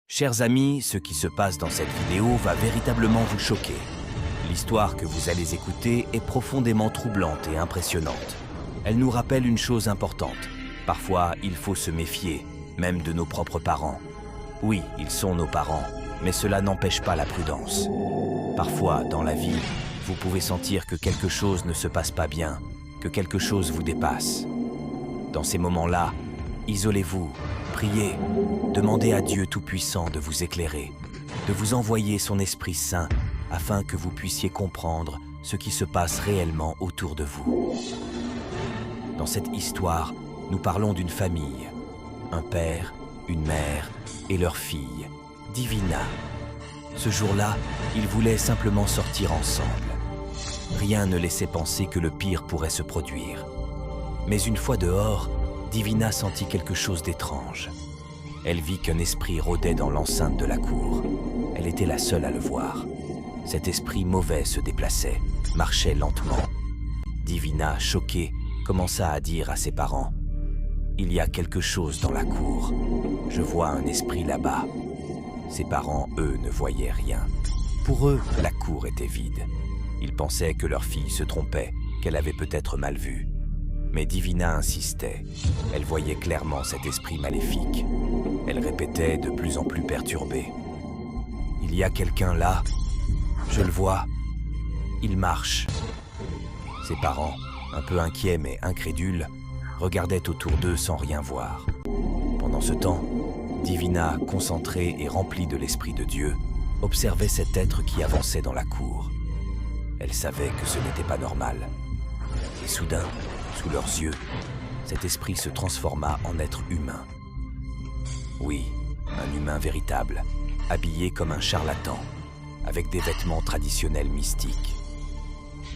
Chers amis, ce qui se passe dans cette vidéo va véritablement vous choquer. L'histoire que vous allez écouter est profondément troublante et impressionnante. Elle nous rappelle une chose importante. Parfois, il faut se méfier, même de nos propres parents. Oui, ils sont nos parents, mais cela n'empêche pas la prudence. Parfois, dans la vie, vous pouvez sentir que quelque chose ne se passe pas bien, que quelque chose vous dépasse. Dans ces moments-là, isolez-vous, priez, demandez à Dieu Tout-Puissant de vous éclairer, de vous envoyer son Esprit Saint afin que vous puissiez comprendre ce qui se passe réellement autour de vous. Dans cette histoire, nous parlons d'une famille, un père, une mère et leur fille, Divina. Ce jour-là, ils voulaient simplement sortir ensemble. Rien ne laissait penser que le pire pourrait se produire. Mais une fois dehors, Divina sentit quelque chose d'étrange. Elle vit qu'un esprit rôdait dans l'enceinte de la cour. Elle était la seule à le voir. Cet esprit mauvais se déplaçait, marchait lentement. Divina, choquée, commença à dire à ses parents « Il y a quelque chose dans la cour. Je vois un esprit là-bas. » Ses parents, eux, ne voyaient rien. Pour eux, la cour était vide. Ils pensaient que leur fille se trompait, qu'elle avait peut-être mal vu. Mais Divina insistait. Elle voyait clairement cet esprit maléfique. Elle répétait de plus en plus perturbée. « Il y a quelqu'un là. Je le vois. Il marche. » Ses parents, un peu inquiets mais incrédules, regardaient autour d'eux sans rien voir. Pendant ce temps, Divina, concentrée et remplie de l'Esprit de Dieu, observait cet être qui avançait dans la cour. Elle savait que ce n'était pas normal. Et soudain, sous leurs yeux, cet esprit se transforma en être humain. Oui, un humain véritable, habillé comme un charlatan, avec des vêtements traditionnels mystiques.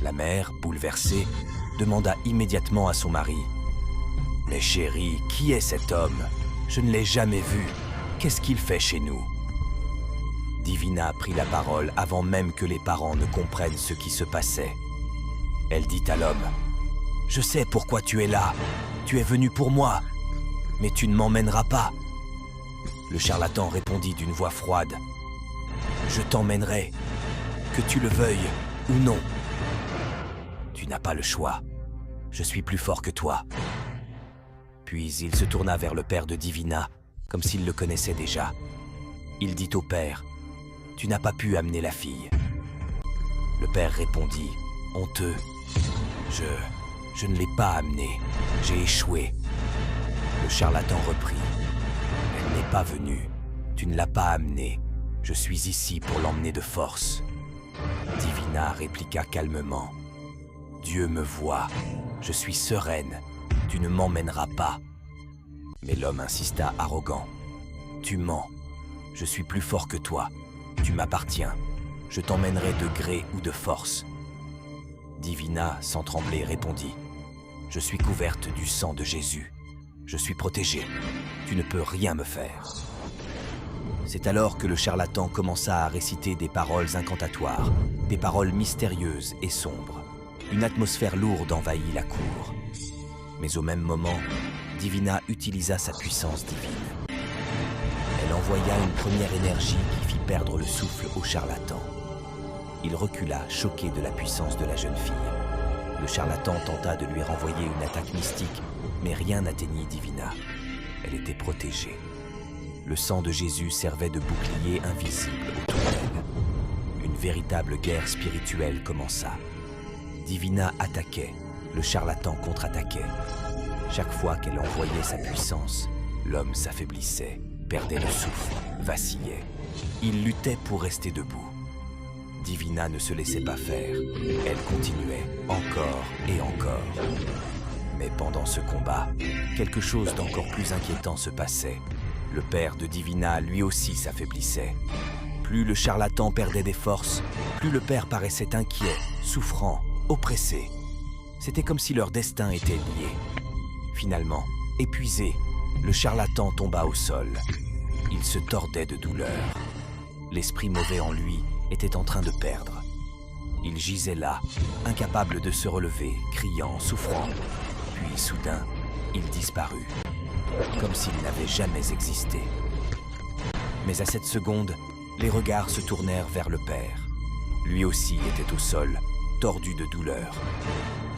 La mère, bouleversée, demanda immédiatement à son mari « Mais chérie, qui est cet homme? Je ne l'ai jamais vu. Qu'est-ce qu'il fait chez nous ?» Divina prit la parole avant même que les parents ne comprennent ce qui se passait. Elle dit à l'homme « Je sais pourquoi tu es là. Tu es venu pour moi. Mais tu ne m'emmèneras pas. » Le charlatan répondit d'une voix froide « Je t'emmènerai, que tu le veuilles ou non. Tu n'as pas le choix. Je suis plus fort que toi. » Puis il se tourna vers le père de Divina, comme s'il le connaissait déjà. Il dit au père « Tu n'as pas pu amener la fille. » Le père répondit « Honteux. Je ne l'ai pas amenée. J'ai échoué. » Le charlatan reprit « Elle n'est pas venue. Tu ne l'as pas amenée. Je suis ici pour l'emmener de force. » Divina répliqua calmement « Dieu me voit. Je suis sereine. Tu ne m'emmèneras pas. » Mais l'homme insista arrogant. « Tu mens. Je suis plus fort que toi. Tu m'appartiens. Je t'emmènerai de gré ou de force. » Divina, sans trembler, répondit « Je suis couverte du sang de Jésus. Je suis protégée. Tu ne peux rien me faire. » C'est alors que le charlatan commença à réciter des paroles incantatoires, des paroles mystérieuses et sombres. Une atmosphère lourde envahit la cour. Mais au même moment, Divina utilisa sa puissance divine. Elle envoya une première énergie qui fit perdre le souffle au charlatan. Il recula, choqué de la puissance de la jeune fille. Le charlatan tenta de lui renvoyer une attaque mystique, mais rien n'atteignit Divina. Elle était protégée. Le sang de Jésus servait de bouclier invisible autour d'elle. Une véritable guerre spirituelle commença. Divina attaquait, le charlatan contre-attaquait. Chaque fois qu'elle envoyait sa puissance, l'homme s'affaiblissait, perdait le souffle, vacillait. Il luttait pour rester debout. Divina ne se laissait pas faire. Elle continuait, encore et encore. Mais pendant ce combat, quelque chose d'encore plus inquiétant se passait. Le père de Divina, lui aussi, s'affaiblissait. Plus le charlatan perdait des forces, plus le père paraissait inquiet, souffrant, oppressé. C'était comme si leur destin était lié. Finalement, épuisé, le charlatan tomba au sol. Il se tordait de douleur. L'esprit mauvais en lui était en train de perdre. Il gisait là, incapable de se relever, criant, souffrant. Puis soudain, il disparut, comme s'il n'avait jamais existé. Mais à cette seconde, les regards se tournèrent vers le père. Lui aussi était au sol, tordu de douleur.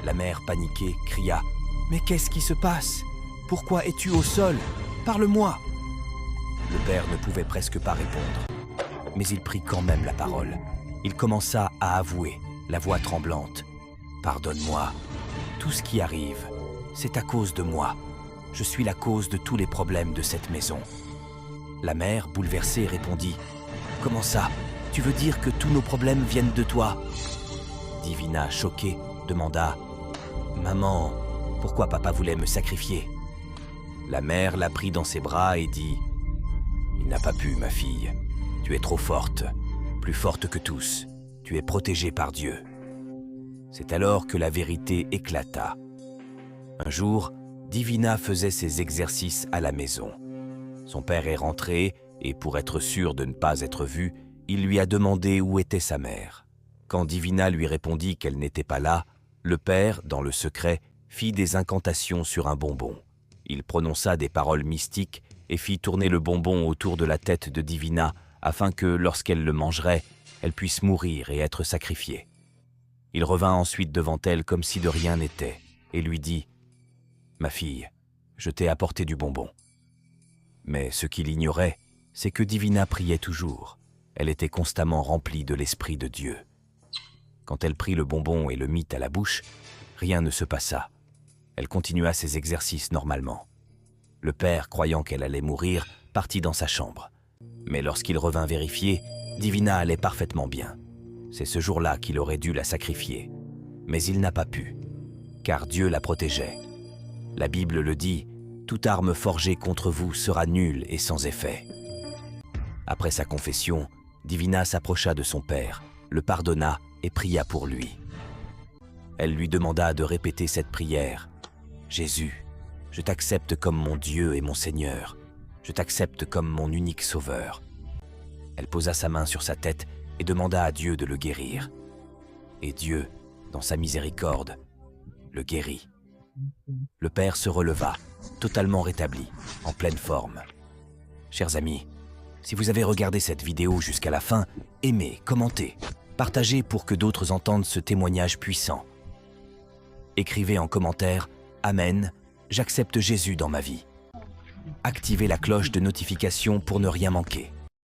La mère, paniquée, cria « Mais qu'est-ce qui se passe? Pourquoi es-tu au sol? Parle-moi » Le père ne pouvait presque pas répondre. Mais il prit quand même la parole. Il commença à avouer, la voix tremblante. « Pardonne-moi. Tout ce qui arrive, c'est à cause de moi. Je suis la cause de tous les problèmes de cette maison. » La mère, bouleversée, répondit « Comment ça? Tu veux dire que tous nos problèmes viennent de toi ?» Divina, choquée, demanda « Maman, pourquoi papa voulait me sacrifier ?» La mère la prit dans ses bras et dit « Il n'a pas pu, ma fille. Tu es trop forte, plus forte que tous. Tu es protégée par Dieu. » C'est alors que la vérité éclata. Un jour, Divina faisait ses exercices à la maison. Son père est rentré et pour être sûr de ne pas être vu, il lui a demandé où était sa mère. Quand Divina lui répondit qu'elle n'était pas là, le père, dans le secret, fit des incantations sur un bonbon. Il prononça des paroles mystiques et fit tourner le bonbon autour de la tête de Divina afin que, lorsqu'elle le mangerait, elle puisse mourir et être sacrifiée. Il revint ensuite devant elle comme si de rien n'était et lui dit « Ma fille, je t'ai apporté du bonbon. » Mais ce qu'il ignorait, c'est que Divina priait toujours. Elle était constamment remplie de l'Esprit de Dieu. Quand elle prit le bonbon et le mit à la bouche, rien ne se passa. Elle continua ses exercices normalement. Le père, croyant qu'elle allait mourir, partit dans sa chambre. Mais lorsqu'il revint vérifier, Divina allait parfaitement bien. C'est ce jour-là qu'il aurait dû la sacrifier. Mais il n'a pas pu, car Dieu la protégeait. La Bible le dit, « Toute arme forgée contre vous sera nulle et sans effet. » Après sa confession, Divina s'approcha de son père, le pardonna et pria pour lui. Elle lui demanda de répéter cette prière. « Jésus, je t'accepte comme mon Dieu et mon Seigneur. Je t'accepte comme mon unique sauveur. » Elle posa sa main sur sa tête et demanda à Dieu de le guérir. Et Dieu, dans sa miséricorde, le guérit. Le père se releva, totalement rétabli, en pleine forme. Chers amis, si vous avez regardé cette vidéo jusqu'à la fin, aimez, commentez, partagez pour que d'autres entendent ce témoignage puissant. Écrivez en commentaire « Amen, j'accepte Jésus dans ma vie ». Activez la cloche de notification pour ne rien manquer.